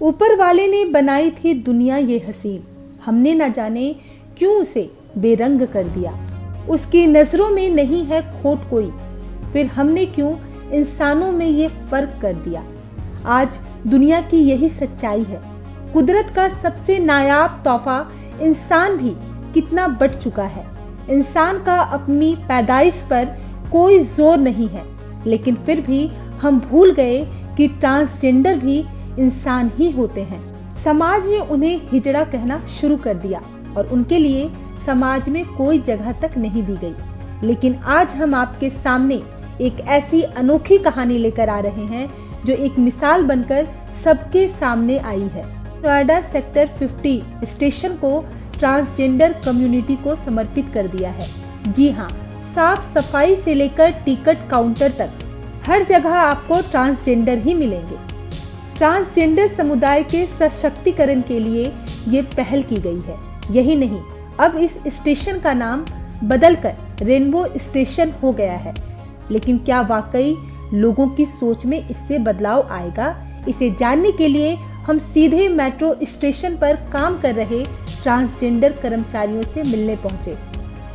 ऊपर वाले ने बनाई थी दुनिया ये हसीन, हमने न जाने क्यों उसे बेरंग कर दिया। उसकी नजरों में नहीं है खोट कोई, फिर हमने क्यों इंसानों में ये फर्क कर दिया। आज दुनिया की यही सच्चाई है, कुदरत का सबसे नायाब तोहफा इंसान भी कितना बढ़ चुका है। इंसान का अपनी पैदाइश पर कोई जोर नहीं है, लेकिन फिर भी हम भूल गए कि ट्रांसजेंडर भी इंसान ही होते हैं। समाज ने उन्हें हिजड़ा कहना शुरू कर दिया और उनके लिए समाज में कोई जगह तक नहीं दी गई। लेकिन आज हम आपके सामने एक ऐसी अनोखी कहानी लेकर आ रहे हैं जो एक मिसाल बनकर सबके सामने आई है। नोएडा सेक्टर 50 स्टेशन को ट्रांसजेंडर कम्युनिटी को समर्पित कर दिया है। जी हाँ, साफ सफाई से लेकर टिकट काउंटर तक हर जगह आपको ट्रांसजेंडर ही मिलेंगे। ट्रांसजेंडर समुदाय के सशक्तिकरण के लिए ये पहल की गई है। यही नहीं, अब इस स्टेशन का नाम बदलकर रेनबो स्टेशन हो गया है। लेकिन क्या वाकई लोगों की सोच में इससे बदलाव आएगा? इसे जानने के लिए हम सीधे मेट्रो स्टेशन पर काम कर रहे ट्रांसजेंडर कर्मचारियों से मिलने पहुंचे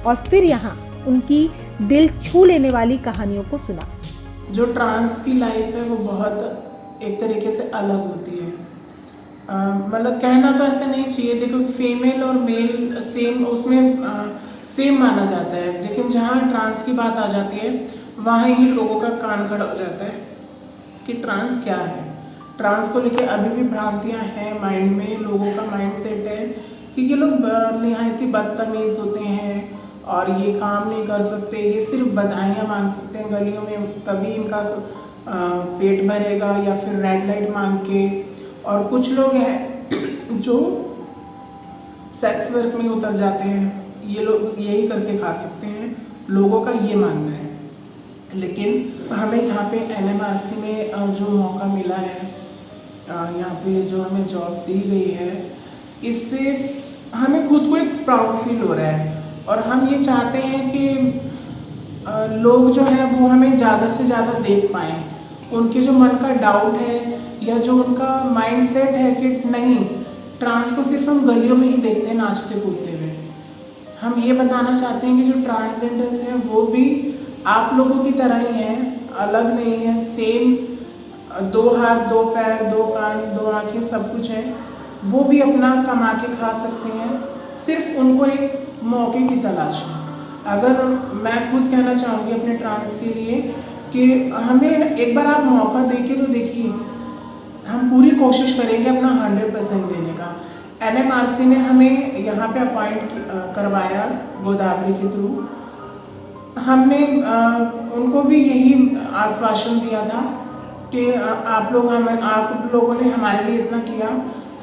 और फिर यहाँ उनकी दिल छू लेने वाली कहानियों को सुना। जो ट्रांस की लाइफ है वो बहुत एक तरीके से अलग होती है। मतलब कहना तो ऐसा नहीं चाहिए, देखो फीमेल और मेल सेम उसमें सेम माना जाता है, लेकिन जहाँ ट्रांस की बात आ जाती है वहाँ ही लोगों का कान खड़ा हो जाता है कि ट्रांस क्या है। ट्रांस को लेके अभी भी भ्रांतियाँ हैं माइंड में, लोगों का माइंड सेट है कि ये लोग निहायत ही बदतमीज़ होते हैं और ये काम नहीं कर सकते, ये सिर्फ बधाइयाँ मांग सकते हैं गलियों में, तभी इनका पेट भरेगा, या फिर रेड लाइट मांग के। और कुछ लोग हैं जो सेक्स वर्क में उतर जाते हैं, ये लोग यही करके खा सकते हैं, लोगों का ये मानना है। लेकिन हमें यहाँ पे NMRC में जो मौका मिला है, यहाँ पे जो हमें जॉब दी गई है, इससे हमें खुद को एक प्राउड फील हो रहा है। और हम ये चाहते हैं कि लोग जो हैं वो हमें ज़्यादा से ज़्यादा देख पाएँ, उनके जो मन का डाउट है या जो उनका माइंड सेट है कि नहीं ट्रांस को सिर्फ हम गलियों में ही देखते हैं नाचते कूदते हुए, हम ये बताना चाहते हैं कि जो ट्रांसजेंडर्स हैं वो भी आप लोगों की तरह ही हैं, अलग नहीं है, सेम 2 हाथ 2 पैर 2 कान 2 आँखें सब कुछ है। वो भी अपना कमा के खा सकते हैं, सिर्फ उनको एक मौके की तलाश है। अगर मैं खुद कहना चाहूँगी अपने ट्रांस के लिए कि हमें एक बार आप मौका देके तो देखिए, हम पूरी कोशिश करेंगे अपना 100% देने का। NMRC ने हमें यहाँ पे अपॉइंट करवाया गोदावरी के थ्रू। हमने उनको भी यही आश्वासन दिया था कि आप लोगों ने हमारे लिए इतना किया,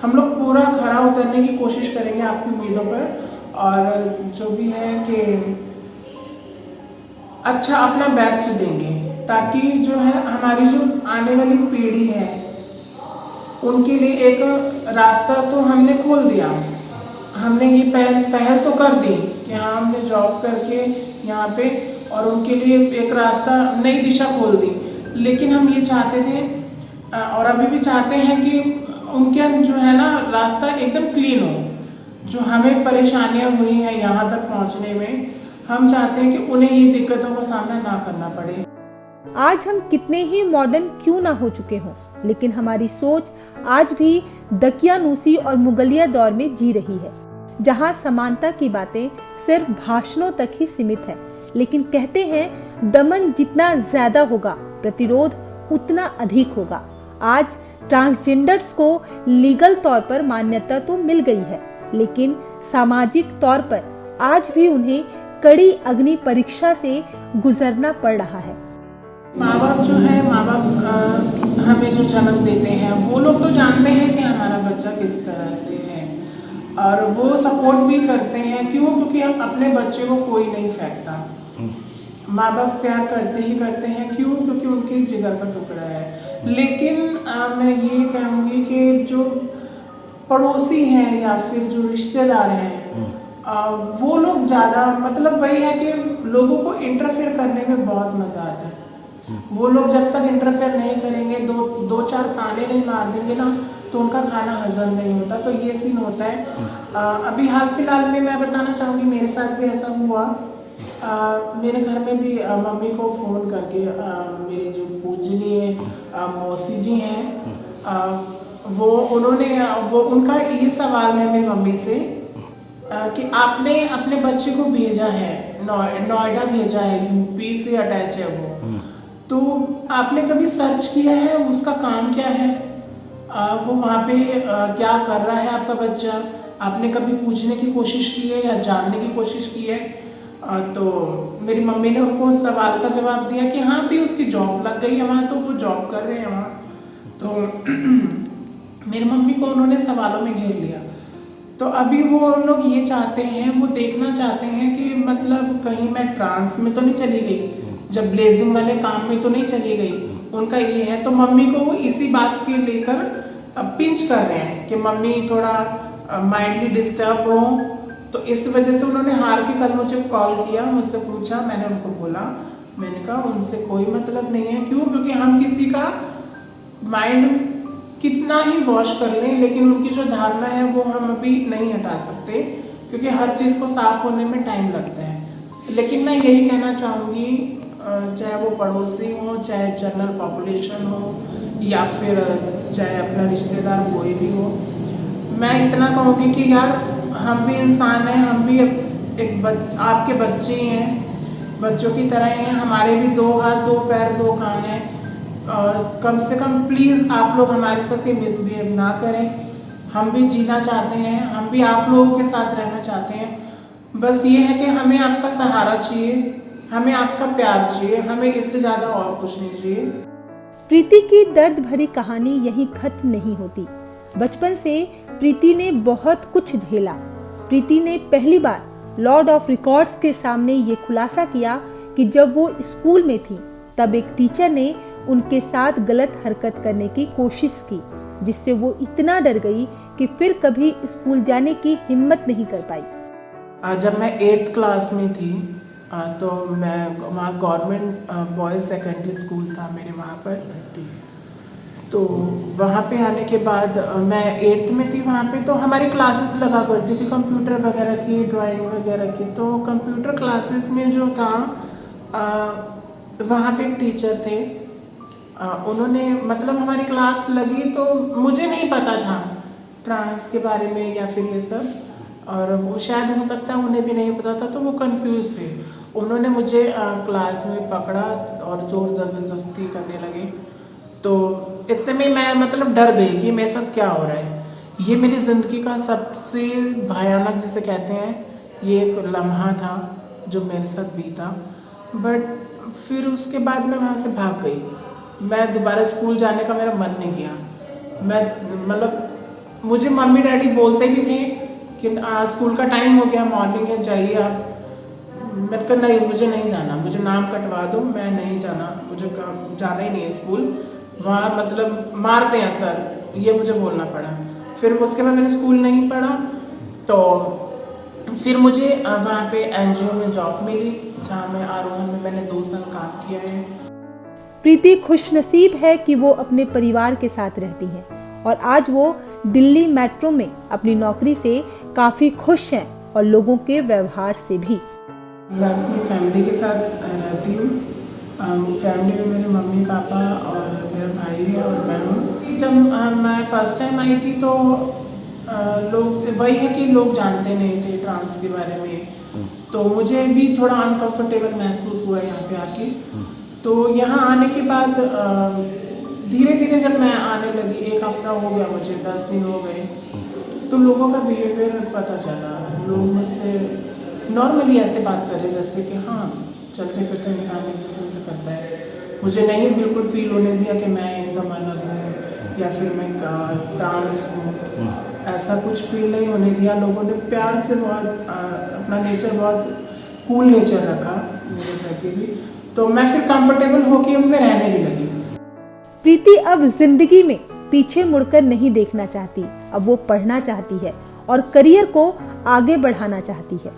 हम लोग पूरा खरा उतरने की कोशिश करेंगे आपकी उम्मीदों पर, और जो भी है कि अच्छा अपना बेस्ट देंगे, ताकि जो है हमारी जो आने वाली पीढ़ी है उनके लिए एक रास्ता तो हमने खोल दिया। हमने ये पहल तो कर दी कि हाँ हमने जॉब करके यहाँ पे और उनके लिए एक रास्ता नई दिशा खोल दी। लेकिन हम ये चाहते थे और अभी भी चाहते हैं कि उनके जो है ना रास्ता एकदम क्लीन हो। जो हमें परेशानियाँ हुई हैं यहाँ तक पहुँचने में, हम चाहते हैं कि उन्हें ये दिक्कतों का सामना ना करना पड़े। आज हम कितने ही मॉडर्न क्यों ना हो चुके हों, लेकिन हमारी सोच आज भी दकियानूसी और मुगलिया दौर में जी रही है, जहां समानता की बातें सिर्फ भाषणों तक ही सीमित है। लेकिन कहते हैं दमन जितना ज्यादा होगा, प्रतिरोध उतना अधिक होगा। आज ट्रांसजेंडर्स को लीगल तौर पर मान्यता तो मिल गई है, लेकिन सामाजिक तौर पर आज भी उन्हें कड़ी अग्नि परीक्षा से गुजरना पड़ रहा है। माँ बाप जो है, माँ बाप हमें जो जन्म देते हैं वो लोग तो जानते हैं कि हमारा बच्चा किस तरह से है, और वो सपोर्ट भी करते हैं। क्यों? क्योंकि हम अपने बच्चे को कोई नहीं फेंकता, माँ बाप प्यार करते ही करते हैं। क्यों? क्योंकि उनके जिगर का टुकड़ा है। लेकिन मैं ये कहूँगी कि जो पड़ोसी हैं या फिर जो रिश्तेदार हैं, वो लोग ज़्यादा, मतलब वही है कि लोगों को इंटरफेयर करने में बहुत मज़ा आता है। वो लोग जब तक इंटरफेयर नहीं करेंगे, दो चार ताने नहीं मार देंगे ना, तो उनका खाना हजम नहीं होता, तो ये सीन होता है। अभी हाल फिलहाल में मैं बताना चाहूँगी मेरे साथ भी ऐसा हुआ। मेरे घर में भी मम्मी को फ़ोन करके मेरी जो पूजनीय मौसी जी हैं, वो उनका ये सवाल है मेरी मम्मी से कि आपने अपने बच्चे को भेजा है नोएडा भेजा है, यूपी से अटैच है वो, तो आपने कभी सर्च किया है उसका काम क्या है, वो वहाँ पे क्या कर रहा है आपका बच्चा, आपने कभी पूछने की कोशिश की है या जानने की कोशिश की है? तो मेरी मम्मी ने उनको उस सवाल का जवाब दिया कि हाँ भी उसकी जॉब लग गई है वहाँ, तो वो जॉब कर रहे हैं वहाँ। तो मेरी मम्मी को उन्होंने सवालों में घेर लिया। तो अभी वो लोग ये चाहते हैं, वो देखना चाहते हैं कि मतलब कहीं मैं ट्रांस में तो नहीं चली गई, जब ब्लेजिंग वाले काम में तो नहीं चली गई, उनका ये है। तो मम्मी को वो इसी बात के लेकर पिंच कर रहे हैं कि मम्मी थोड़ा माइंडली डिस्टर्ब हो। तो इस वजह से उन्होंने हार के कल मुझे कॉल किया, मुझसे पूछा, मैंने उनको बोला, मैंने कहा उनसे कोई मतलब नहीं है। क्यों? क्योंकि हम किसी का माइंड कितना ही वॉश कर लें, लेकिन उनकी जो धारणा है वो हम अभी नहीं हटा सकते, क्योंकि हर चीज़ को साफ होने में टाइम लगता है। लेकिन मैं यही कहना चाहूँगी, चाहे वो पड़ोसी हो, चाहे जनरल पॉपुलेशन हो, या फिर चाहे अपना रिश्तेदार कोई भी हो, मैं इतना कहूँगी कि यार हम भी इंसान हैं, हम भी आपके बच्चे ही हैं, बच्चों की तरह हैं, हमारे भी 2 हाथ 2 पैर 2 कान हैं। और कम से कम प्लीज़ आप लोग हमारे साथ ये मिसबिहेव ना करें। हम भी जीना चाहते हैं, हम भी आप लोगों के साथ रहना चाहते हैं। बस ये है कि हमें आपका सहारा चाहिए, हमें आपका प्यार चाहिए, हमें इससे ज़्यादा और कुछ नहीं चाहिए। प्रीति की दर्द भरी कहानी यहीं खत्म नहीं होती। बचपन से प्रीति ने बहुत कुछ झेला। प्रीति ने पहली बार लॉर्ड ऑफ रिकॉर्ड्स के सामने ये खुलासा किया कि जब वो स्कूल में थी तब एक टीचर ने उनके साथ गलत हरकत करने की कोशिश की, जिससे वो इतना डर गई कि फिर कभी स्कूल जाने की हिम्मत नहीं कर पाई। जब मैं 8th क्लास में थी तो मैं वहाँ गवर्नमेंट बॉयज़ सेकेंडरी स्कूल था मेरे वहाँ पर। तो वहाँ पे आने के बाद मैं 8th में थी वहाँ पे, तो हमारी क्लासेस लगा करती थी कंप्यूटर वगैरह की, ड्राइंग वगैरह की। तो कंप्यूटर क्लासेस में जो था वहाँ पे एक टीचर थे, उन्होंने मतलब हमारी क्लास लगी तो मुझे नहीं पता था ट्रांस के बारे में या फिर ये सब, और वो शायद हो सकता है उन्हें भी नहीं पता था, तो वो कंफ्यूज थे। उन्होंने मुझे क्लास में पकड़ा और ज़ोर ज़बरदस्ती करने लगे। तो इतने में मैं मतलब डर गई कि मेरे साथ क्या हो रहा है। ये मेरी ज़िंदगी का सबसे भयानक जिसे कहते हैं ये एक लम्हा था जो मेरे साथ बीता। बट फिर उसके बाद मैं वहाँ से भाग गई। मैं दोबारा स्कूल जाने का मेरा मन नहीं किया। मैं मतलब मुझे मम्मी डैडी बोलते भी थे कि स्कूल का टाइम हो गया, मॉर्निंग है, जाइए आप। मैंने कहा नहीं, मुझे नहीं जाना, मुझे नाम कटवा दो, मैं नहीं जाना, मुझे जाना ही नहीं है स्कूल, वहाँ मतलब मारते हैं सर, ये मुझे बोलना पड़ा। फिर उसके बाद मैंने स्कूल नहीं पढ़ा। तो फिर मुझे वहाँ पे NGO में जॉब मिली, जहाँ मैं आरोहण में मैंने 2 साल काम किया है। प्रीति खुशनसीब है कि वो अपने परिवार के साथ रहती है और आज वो दिल्ली मेट्रो में अपनी नौकरी से काफी खुश हैं और लोगों के व्यवहार से भी। मैं अपनी फैमिली के साथ रहती हूँ। फैमिली में मेरे मम्मी पापा और मेरा भाई है और मैं हूँ। जब मैं फर्स्ट टाइम आई थी तो लोग वही है कि लोग जानते नहीं थे ट्रांस के बारे में, तो मुझे भी थोड़ा अनकंफर्टेबल महसूस हुआ यहाँ पे आके। तो यहाँ आने के बाद धीरे धीरे जब मैं आने लगी, 1 हफ्ता हो गया मुझे, 10 दिन हो गए, तो लोगों का बिहेवियर पता चला। लोग मुझसे नॉर्मली ऐसे बात कर रहे जैसे कि हाँ चलते फिरते इंसान एक दूसरे से करता है। मुझे नहीं बिल्कुल फील होने दिया कि मैं एकदम अलग हूँ या फिर मैं ट्रांस हूँ, ऐसा कुछ फील नहीं होने दिया। लोगों ने प्यार से बहुत अपना नेचर बहुत कूल नेचर रखा मेरे प्रति भी, तो मैं फिर कंफर्टेबल होके उनमें रहने भी लगी। प्रीति अब जिंदगी में पीछे मुड़कर नहीं देखना चाहती। अब वो पढ़ना चाहती है और करियर को आगे बढ़ाना चाहती है।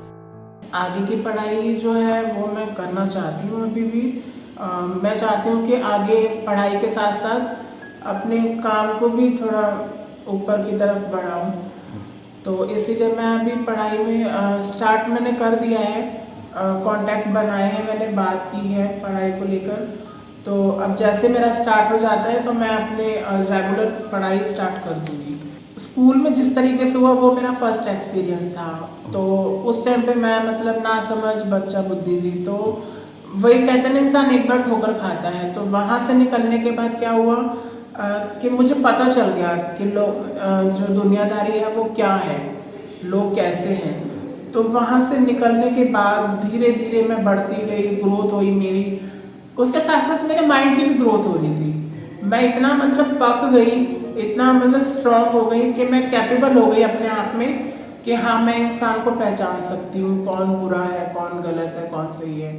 आगे की पढ़ाई जो है वो मैं करना चाहती हूँ अभी भी। मैं चाहती हूँ कि आगे पढ़ाई के साथ साथ अपने काम को भी थोड़ा ऊपर की तरफ बढ़ाऊं। तो इसीलिए मैं अभी पढ़ाई में स्टार्ट मैंने कर दिया है, कांटेक्ट बनाए हैं, मैंने बात की है पढ़ाई को लेकर। तो अब जैसे मेरा स्टार्ट हो जाता है तो मैं अपने रेगुलर पढ़ाई स्टार्ट कर दूँगी। स्कूल में जिस तरीके से हुआ वो मेरा फर्स्ट एक्सपीरियंस था, तो उस टाइम पे मैं मतलब ना समझ बच्चा बुद्धि थी। तो वही कहते हैं ना, इंसान एक बार ठोकर खाता है। तो वहाँ से निकलने के बाद क्या हुआ कि मुझे पता चल गया कि लोग जो दुनियादारी है वो क्या है, लोग कैसे हैं। तो वहाँ से निकलने के बाद धीरे धीरे मैं बढ़ती गई, ग्रोथ हुई मेरी। उसके साथ साथ मेरे माइंड की भी ग्रोथ हो रही थी। मैं इतना मतलब पक गई, इतना मतलब स्ट्रांग हो गई कि मैं कैपेबल हो गई अपने आप में कि हाँ, मैं इंसान को पहचान सकती हूँ, कौन बुरा है, कौन गलत है, कौन सही है।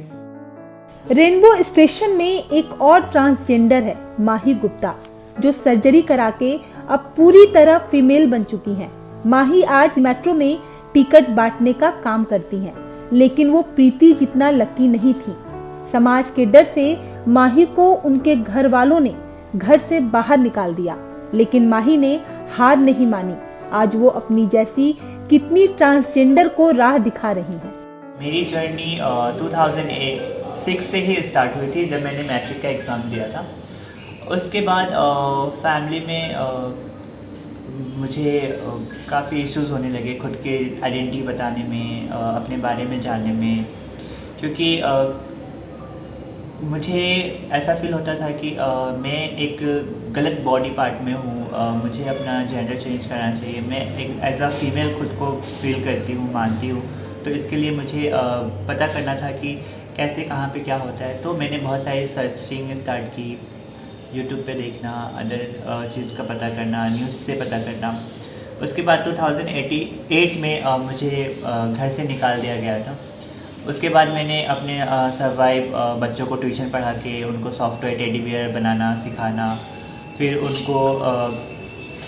रेनबो स्टेशन में एक और ट्रांसजेंडर है, माही गुप्ता, जो सर्जरी करा के अब पूरी तरह फीमेल बन चुकी हैं। माही आज मेट्रो में टिकट बांटने का काम करती हैं, लेकिन वो प्रीति जितना लकी नहीं थी। समाज के डर से माही को उनके घर वालों ने घर से बाहर निकाल दिया, लेकिन माही ने हार नहीं मानी। आज वो अपनी जैसी कितनी ट्रांसजेंडर को राह दिखा रही हैं। मेरी जर्नी 2006 से ही स्टार्ट हुई थी, जब मैंने मैट्रिक का एग्ज़ाम दिया था। उसके बाद फैमिली में मुझे काफ़ी इश्यूज़ होने लगे खुद के आइडेंटिटी बताने में, अपने बारे में जानने में, क्योंकि मुझे ऐसा फील होता था कि मैं एक गलत बॉडी पार्ट में हूँ, मुझे अपना जेंडर चेंज करना चाहिए। मैं एक एज अ फीमेल खुद को फील करती हूँ, मानती हूँ। तो इसके लिए मुझे पता करना था कि कैसे, कहाँ पे क्या होता है। तो मैंने बहुत सारी सर्चिंग स्टार्ट की, यूट्यूब पे देखना, अदर चीज़ का पता करना, न्यूज़ से पता करना। उसके बाद 2008 में मुझे घर से निकाल दिया गया था। उसके बाद मैंने अपने सर्वाइव बच्चों को ट्यूशन पढ़ा के उनको सॉफ्टवेयर टेडी बियर बनाना सिखाना, फिर उनको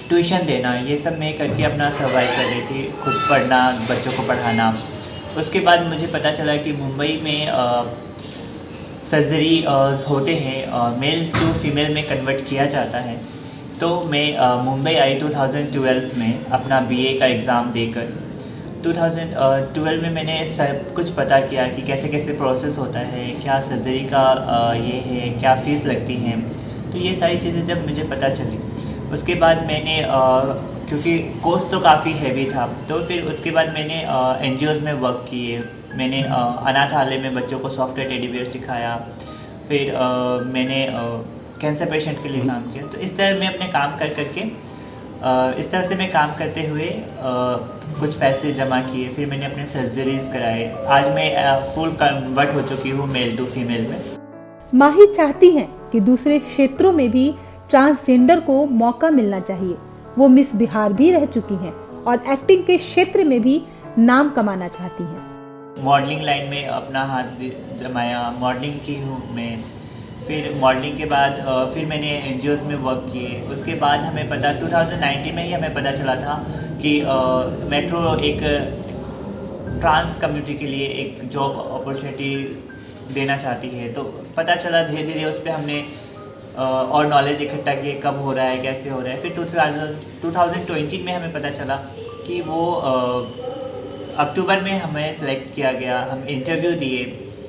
ट्यूशन देना, ये सब मैं करके अपना सर्वाइव कर रही थी, खुद पढ़ना, बच्चों को पढ़ाना। उसके बाद मुझे पता चला कि मुंबई में सर्जरी होते हैं, मेल टू फीमेल में कन्वर्ट किया जाता है। तो मैं मुंबई आई 2012 में अपना बीए का एग्ज़ाम देकर। 2012 में मैंने सब कुछ पता किया कि कैसे कैसे प्रोसेस होता है, क्या सर्जरी का ये है, क्या फ़ीस लगती है। तो ये सारी चीज़ें जब मुझे पता चली, उसके बाद मैंने क्योंकि कोर्स तो काफ़ी हैवी था, तो फिर उसके बाद मैंने NGOs में वर्क किए। मैंने अनाथालय में बच्चों को सॉफ्टवेयर टेडी बियर सिखाया, फिर मैंने कैंसर पेशेंट के लिए काम किया। तो इस तरह मैं अपने काम कर करके इस तरह से मैं काम करते हुए कुछ पैसे जमा किए, फिर मैंने अपने सर्जरीज कराए। आज मैं फुल कन्वर्ट हो चुकी हूँ मेल टू फीमेल में। माही चाहती हैं कि दूसरे क्षेत्रों में भी ट्रांसजेंडर को मौका मिलना चाहिए। वो मिस बिहार भी रह चुकी हैं और एक्टिंग के क्षेत्र में भी नाम कमाना चाहती हैं। मॉडलिंग लाइन में अपना हाथ जमाया, मॉडलिंग की हूँ मैं। फिर मॉडलिंग के बाद फिर मैंने NGOs में वर्क किए। उसके बाद हमें पता 2019 में ही हमें पता चला था कि मेट्रो एक ट्रांस कम्युनिटी के लिए एक जॉब अपॉर्चुनिटी देना चाहती है। तो पता चला धीरे धीरे, उस पर हमने और नॉलेज इकट्ठा किए, कब हो रहा है, कैसे हो रहा है। फिर 2020 में हमें पता चला कि वो अक्टूबर में हमें सेलेक्ट किया गया। हम इंटरव्यू दिए,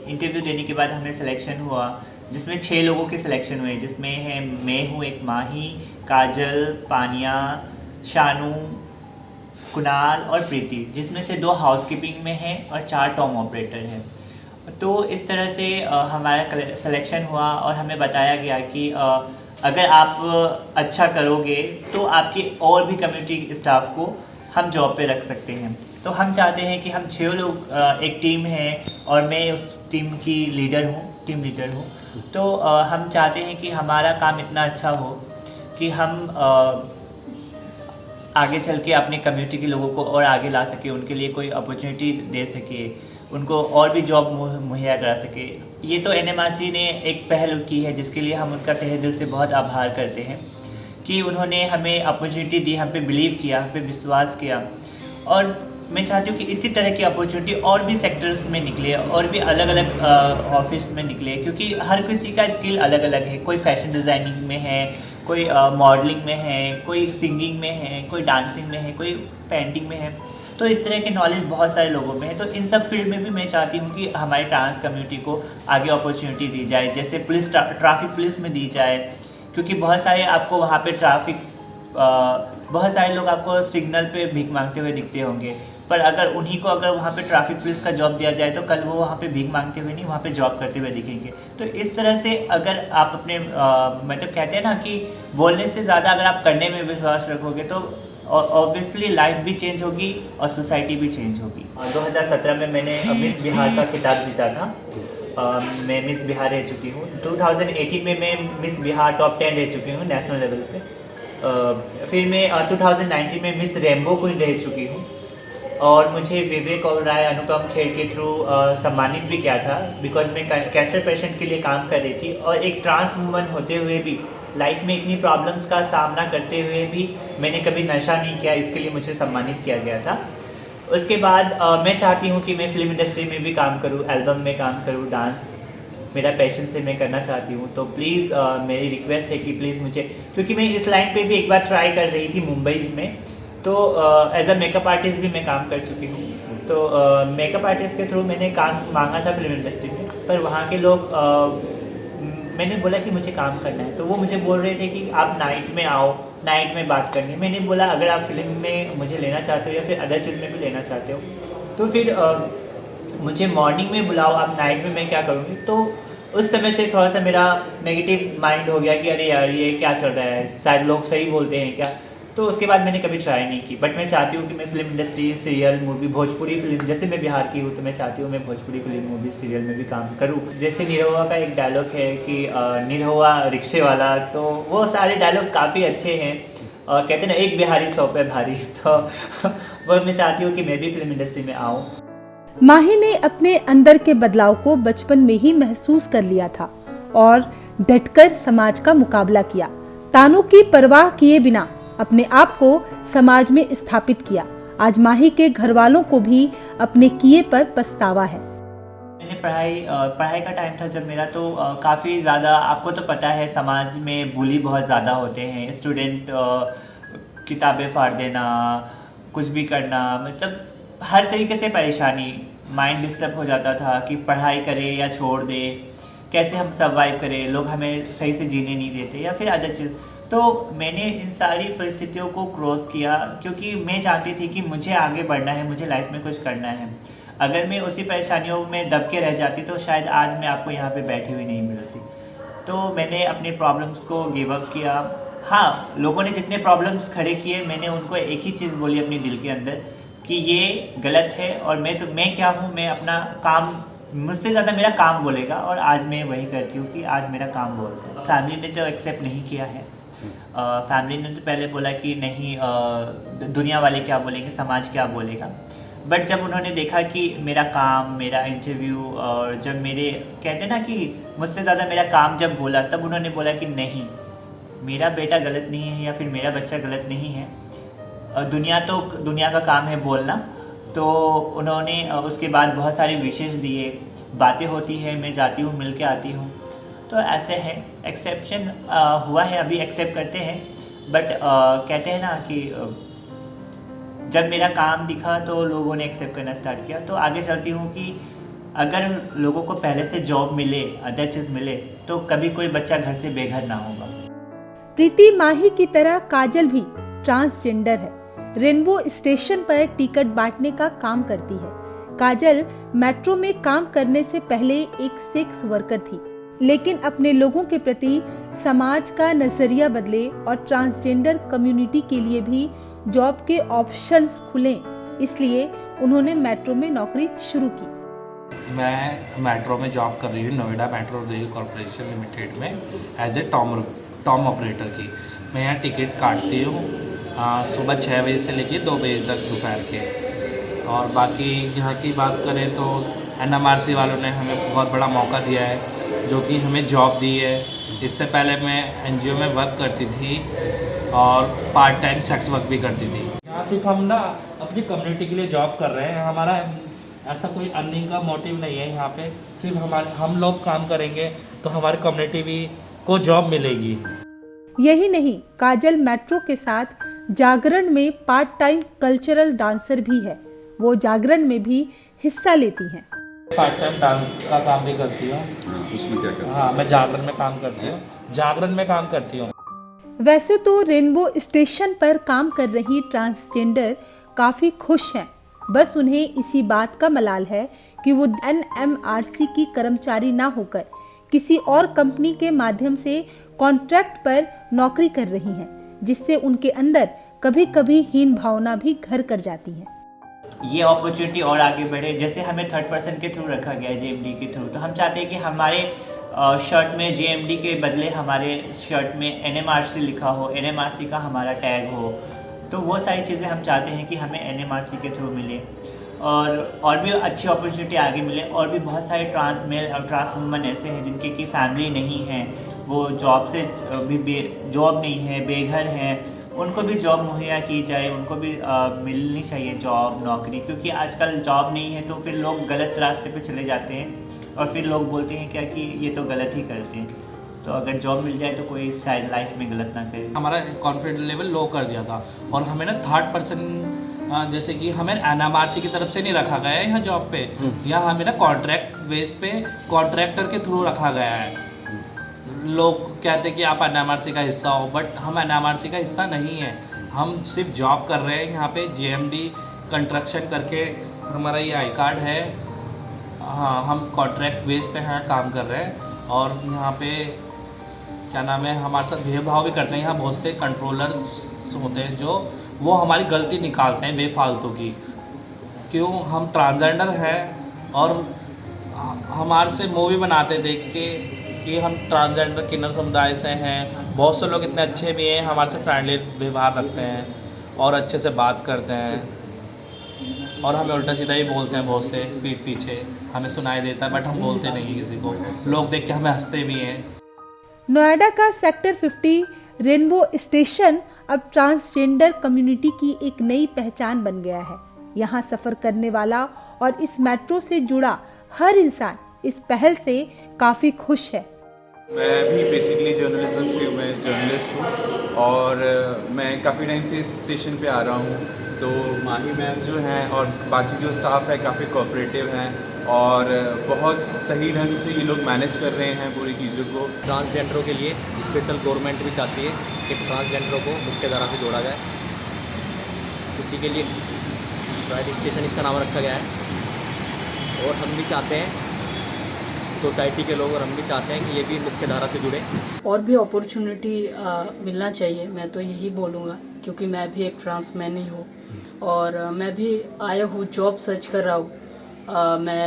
इंटरव्यू देने के बाद हमें सिलेक्शन हुआ, जिसमें 6 लोगों के सिलेक्शन हुए, जिसमें है मैं हूँ, एक माही, काजल, पानिया, शानू, कुणाल और प्रीति, जिसमें से 2 हाउसकीपिंग में हैं और 4 टॉम ऑपरेटर हैं। तो इस तरह से हमारा सिलेक्शन हुआ और हमें बताया गया कि अगर आप अच्छा करोगे तो आपके और भी कम्युनिटी स्टाफ को हम जॉब पे रख सकते हैं। तो हम चाहते हैं कि हम 6 लोग एक टीम है और मैं उस टीम की टीम लीडर हूँ। तो हम चाहते हैं कि हमारा काम इतना अच्छा हो कि हम आगे चल के अपने कम्युनिटी के लोगों को और आगे ला सके, उनके लिए कोई अपॉर्चुनिटी दे सके, उनको और भी जॉब मुहैया करा सके। ये तो NMRC ने एक पहल की है, जिसके लिए हम उनका तहे दिल से बहुत आभार करते हैं कि उन्होंने हमें अपॉर्चुनिटी दी, हम पे बिलीव किया, हम पे विश्वास किया। और मैं चाहती हूँ कि इसी तरह की अपॉर्चुनिटी और भी सेक्टर्स में निकले, और भी अलग अलग ऑफिस में निकले, क्योंकि हर किसी का स्किल अलग अलग है। कोई फैशन डिज़ाइनिंग में है, कोई मॉडलिंग में है, कोई सिंगिंग में है, कोई डांसिंग में है, कोई पेंटिंग में है। तो इस तरह के नॉलेज बहुत सारे लोगों में है। तो इन सब फील्ड में भी मैं चाहती हूँ कि हमारी ट्रांस कम्युनिटी को आगे अपॉर्चुनिटी दी जाए, जैसे पुलिस, ट्रैफिक पुलिस में दी जाए, क्योंकि बहुत सारे आपको वहाँ पे बहुत सारे लोग आपको सिग्नल पे भीख मांगते हुए दिखते होंगे, पर अगर उन्हीं को अगर वहाँ पे ट्रैफिक पुलिस का जॉब दिया जाए तो कल वो वहाँ पे भीख मांगते हुए नहीं, वहाँ पे जॉब करते हुए दिखेंगे। तो इस तरह से अगर आप अपने मतलब कहते हैं ना कि बोलने से ज़्यादा अगर आप करने में विश्वास रखोगे तो ऑब्वियसली लाइफ भी चेंज होगी और सोसाइटी भी चेंज होगी। 2017 में मैंने मिस बिहार का खिताब जीता था। मैं मिस बिहार रह चुकी हूँ। 2018 में मैं मिस बिहार टॉप 10 रह चुकी हूँ नेशनल लेवल पे। फिर मैं 2019 में मिस रेनबो क्वीन रह चुकी हूँ और मुझे विवेक ओबेरॉय, अनुपम खेर के थ्रू सम्मानित भी किया था, बिकॉज मैं कैंसर पेशेंट के लिए काम कर रही थी और एक ट्रांस वुमन होते हुए भी लाइफ में इतनी प्रॉब्लम्स का सामना करते हुए भी मैंने कभी नशा नहीं किया, इसके लिए मुझे सम्मानित किया गया था। उसके बाद मैं चाहती हूँ कि मैं फिल्म इंडस्ट्री में भी काम करूँ, एल्बम में काम करूँ, डांस मेरा पैशन से मैं करना चाहती हूँ। तो प्लीज़ मेरी रिक्वेस्ट है कि प्लीज़ मुझे, क्योंकि मैं इस लाइन पे भी एक बार ट्राई कर रही थी मुंबई में, तो एज अ मेकअप आर्टिस्ट भी मैं काम कर चुकी हूँ। तो मेकअप आर्टिस्ट के थ्रू मैंने काम मांगा था फिल्म इंडस्ट्री में, पर वहाँ के लोग मैंने बोला कि मुझे काम करना है, तो वो मुझे बोल रहे थे कि आप नाइट में आओ, नाइट में बात करनी है। मैंने बोला अगर आप फिल्म में मुझे लेना चाहते हो या फिर अदर चीज़ में भी लेना चाहते हो तो फिर मुझे मॉर्निंग में बुलाओ, आप नाइट में मैं क्या करूँगी। तो उस समय से थोड़ा सा मेरा नेगेटिव माइंड हो गया कि अरे यार ये क्या चल रहा है, शायद लोग सही बोलते हैं क्या। तो उसके बाद मैंने कभी ट्राई नहीं की। बट मैं चाहती हूँ कि मैं film industry, serial, movie, Bhojpuri film, जैसे मैं बिहार की हूँ तो मैं चाहती हूँ मैं भोजपुरी फिल्म, मूवी, सीरियल में भी काम करूँ। जैसे निरहुआ का एक डायलॉग है कि निरहुआ रिक्शे वाला, तो वो सारे डायलॉग काफ़ी अच्छे हैं। कहते हैं ना एक बिहारी 100 पे भारी, तो वो मैं चाहती हूँ कि मैं भी फिल्म इंडस्ट्री में आऊँ। माही ने अपने अंदर के बदलाव को बचपन में ही महसूस कर लिया था और डटकर समाज का मुकाबला किया। तानों की परवाह किए बिना अपने आप को समाज में स्थापित किया। आज माही के घर वालों को भी अपने किए पर पछतावा है। मैंने पढ़ाई का टाइम था जब मेरा, तो काफ़ी ज़्यादा, आपको तो पता है समाज में बुली बहुत ज़्यादा होते हैं। स्टूडेंट किताबें फाड़ देना, कुछ भी करना, मतलब हर तरीके से परेशानी, माइंड डिस्टर्ब हो जाता था कि पढ़ाई करे या छोड़ दे, कैसे हम सर्वाइव करें, लोग हमें सही से जीने नहीं देते या फिर अदर चीज़। तो मैंने इन सारी परिस्थितियों को क्रॉस किया क्योंकि मैं चाहती थी कि मुझे आगे बढ़ना है, मुझे लाइफ में कुछ करना है। अगर मैं उसी परेशानियों में दब के रह जाती तो शायद आज मैं आपको यहाँ पे बैठी हुई नहीं मिलती। तो मैंने अपनी प्रॉब्लम्स को गिव अप किया। हाँ, लोगों ने जितने प्रॉब्लम्स खड़े किए, मैंने उनको एक ही चीज़ बोली अपने दिल के अंदर कि ये गलत है और मैं क्या हूँ, मैं अपना काम, मुझसे ज़्यादा मेरा काम बोलेगा और आज मैं वही करती हूँ कि आज मेरा काम बोलता है। फैमिली ने तो एक्सेप्ट नहीं किया है। फैमिली ने तो पहले बोला कि नहीं, दुनिया वाले क्या बोलेंगे, समाज क्या बोलेगा। बट जब उन्होंने देखा कि मेरा काम, मेरा इंटरव्यू, और जब मेरे कहते हैं ना कि मुझसे ज़्यादा मेरा काम जब बोला, तब उन्होंने बोला कि नहीं, मेरा बेटा गलत नहीं है या फिर मेरा बच्चा गलत नहीं है, दुनिया का काम है बोलना। तो उन्होंने उसके बाद बहुत सारे विशेष दिए, बातें होती है, मैं जाती हूँ, मिल के आती हूँ। तो ऐसे है, एक्सेप्शन हुआ है, अभी एक्सेप्ट करते हैं। बट कहते हैं ना कि जब मेरा काम दिखा तो लोगों ने एक्सेप्ट करना स्टार्ट किया। तो आगे चलती हूँ कि अगर लोगों को पहले से जॉब मिले, अदर चीज़ मिले, तो कभी कोई बच्चा घर से बेघर ना होगा। प्रीति माही की तरह काजल भी ट्रांसजेंडर है। रेनबो स्टेशन पर टिकट बांटने का काम करती है। काजल मेट्रो में काम करने से पहले एक सेक्स वर्कर थी, लेकिन अपने लोगों के प्रति समाज का नजरिया बदले और ट्रांसजेंडर कम्युनिटी के लिए भी जॉब के ऑप्शंस खुले, इसलिए उन्होंने मेट्रो में नौकरी शुरू की। मैं मेट्रो में जॉब कर रही हूँ, Noida metro rail corporation limited में एज ए टॉम ऑपरेटर की। मैं यहाँ टिकट काटती हूँ सुबह 6 बजे से लेकर 2 बजे तक दोपहर के। और बाकी यहाँ की बात करें तो NMRC वालों ने हमें बहुत बड़ा मौका दिया है, जो कि हमें जॉब दी है। इससे पहले मैं NGO में वर्क करती थी और पार्ट टाइम सेक्स वर्क भी करती थी। यहाँ सिर्फ हम ना अपनी कम्युनिटी के लिए जॉब कर रहे हैं, हमारा ऐसा कोई अर्निंग का मोटिव नहीं है। यहाँ पे सिर्फ हम लोग काम करेंगे तो हमारी कम्युनिटी भी को जॉब मिलेगी। यही नहीं, काजल मेट्रो के साथ जागरण में पार्ट टाइम कल्चरल डांसर भी है। वो जागरण में भी हिस्सा लेती हैं। पार्ट टाइम डांस का काम भी करती हूँ। उसमें क्या करते हाँ, मैं जागरण में काम करती हूँ। जागरण में काम करती हूँ। वैसे तो रेनबो स्टेशन पर काम कर रही ट्रांसजेंडर काफी खुश हैं। बस उन्हें इसी बात का मलाल है कि वो NMRC की कर्मचारी ना होकर किसी और कंपनी के माध्यम से कॉन्ट्रैक्ट पर नौकरी कर रही हैं, जिससे उनके अंदर कभी कभी हीन भावना भी घर कर जाती है। ये अपॉर्चुनिटी और आगे बढ़े। जैसे हमें थर्ड पर्सन के थ्रू रखा गया है, JMD के थ्रू, तो हम चाहते हैं कि हमारे शर्ट में JMD के बदले हमारे शर्ट में NMRC लिखा हो, NMRC का हमारा टैग हो। तो वो सारी चीज़ें हम चाहते हैं कि हमें NMRC के थ्रू मिले और भी अच्छी अपॉर्चुनिटी आगे मिले। और भी बहुत सारे ट्रांस मेल और ट्रांस वुमन ऐसे हैं जिनके की फैमिली नहीं है, वो जॉब से भी जॉब नहीं है, बेघर हैं, उनको भी जॉब मुहैया की जाए, उनको भी मिलनी चाहिए जॉब, नौकरी। क्योंकि आजकल जॉब नहीं है तो फिर लोग गलत रास्ते पे चले जाते हैं और फिर लोग बोलते हैं क्या कि ये तो गलत ही करते हैं। तो अगर जॉब मिल जाए तो कोई शायद लाइफ में गलत ना करे। हमारा कॉन्फिडेंस लेवल लो कर दिया था और हमें ना थर्ड पर्सन, जैसे कि हमें NMRC की तरफ से नहीं रखा गया है यहाँ जॉब पे। यहाँ हमें ना कॉन्ट्रैक्ट बेस पे कॉन्ट्रैक्टर के थ्रू रखा गया है। लोग कहते हैं कि आप NMRC का हिस्सा हो, बट हम NMRC का हिस्सा नहीं है। हम सिर्फ जॉब कर रहे हैं यहाँ पे। JMD कंस्ट्रक्शन करके हमारा ये आई कार्ड है। हाँ, हम कॉन्ट्रैक्ट बेस पे यहाँ काम कर रहे हैं और यहाँ पे क्या नाम है, हमारे साथ भेदभाव भी करते हैं। यहाँ बहुत से कंट्रोलर होते हैं जो वो हमारी गलती निकालते हैं बेफालतू की। क्यों? हम ट्रांसजेंडर हैं और हमारे से मूवी बनाते देख के कि हम ट्रांसजेंडर किन्नर समुदाय से हैं। बहुत से लोग इतने अच्छे भी हैं, हमारे से फ्रेंडली व्यवहार रखते हैं और अच्छे से बात करते हैं और हमें उल्टा सीधा ही बोलते हैं। बहुत से पीठ पीछे हमें सुनाई देता है, बट हम बोलते नहीं किसी को। लोग देख के हमें हंसते भी हैं। नोएडा का सेक्टर 50 रेनबो स्टेशन अब ट्रांसजेंडर कम्युनिटी की एक नई पहचान बन गया है। यहाँ सफर करने वाला और इस मेट्रो से जुड़ा हर इंसान इस पहल से काफी खुश है। मैं भी बेसिकली जर्नलिज्म से, मैं जर्नलिस्ट हूँ और मैं काफ़ी टाइम से इस स्टेशन पे आ रहा हूँ। तो माही मैम जो हैं और बाकी जो स्टाफ है काफ़ी कोऑपरेटिव हैं और बहुत सही ढंग से ये लोग मैनेज कर रहे हैं पूरी चीज़ों को। ट्रांसजेंडरों के लिए स्पेशल गवर्नमेंट भी चाहती है कि ट्रांसजेंडरों को मुख्य धारा से जोड़ा जाए। उसी के लिए प्राइड स्टेशन इसका नाम रखा गया है और हम भी चाहते हैं, सोसाइटी के लोग और हम भी चाहते हैं कि ये भी मुख्य धारा से जुड़े। और भी अपॉर्चुनिटी मिलना चाहिए, मैं तो यही बोलूँगा, क्योंकि मैं भी एक ट्रांस मैन ही हूँ और मैं भी आया हूँ, जॉब सर्च कर रहा हूँ। मैं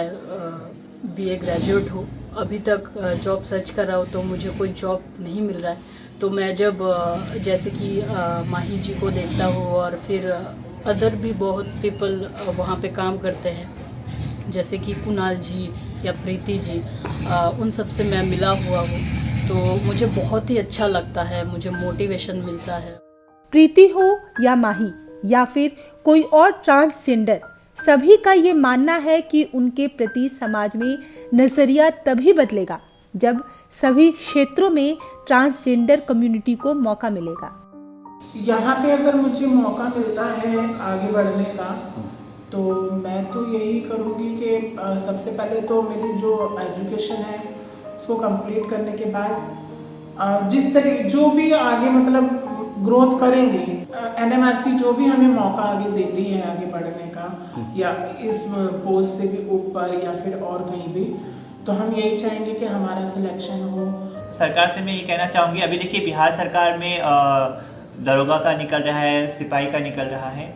BA ग्रेजुएट हूँ, अभी तक जॉब सर्च कर रहा हूँ तो मुझे कोई जॉब नहीं मिल रहा है। तो मैं जब जैसे कि माही जी को देखता हूँ और फिर अदर भी बहुत पीपल वहाँ पे काम करते हैं, जैसे कि कुणाल जी या प्रीति जी, उन सब से मैं मिला हुआ हूँ, तो मुझे बहुत ही अच्छा लगता है, मुझे मोटिवेशन मिलता है। प्रीति हो या माही या फिर कोई और ट्रांसजेंडर, सभी का ये मानना है कि उनके प्रति समाज में नजरिया तभी बदलेगा जब सभी क्षेत्रों में ट्रांसजेंडर कम्युनिटी को मौका मिलेगा। यहाँ पे अगर मुझे मौका मिलता है आगे बढ़ने का तो मैं तो यही करूँगी कि सबसे पहले तो मेरी जो एजुकेशन है उसको कंप्लीट करने के बाद जिस तरह जो भी आगे मतलब ग्रोथ करेंगे, NMRC जो भी हमें मौका आगे देती है आगे बढ़ने का या इस पोस्ट से भी ऊपर या फिर और कहीं भी, तो हम यही चाहेंगे कि हमारा सिलेक्शन हो। सरकार से मैं ये कहना चाहूँगी, अभी देखिए बिहार सरकार में दरोगा का निकल रहा है, सिपाही का निकल रहा है,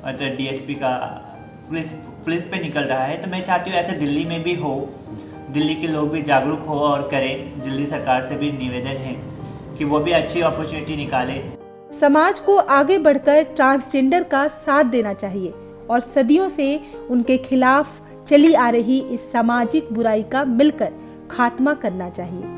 मतलब DSP का, पुलिस पे निकल रहा है। तो मैं चाहती हूँ ऐसे दिल्ली में भी हो, दिल्ली के लोग भी जागरूक हो और करें। दिल्ली सरकार से भी निवेदन है कि वो भी अच्छी अपॉर्चुनिटी निकाले। समाज को आगे बढ़कर ट्रांसजेंडर का साथ देना चाहिए और सदियों से उनके खिलाफ चली आ रही इस सामाजिक बुराई का मिलकर खात्मा करना चाहिए।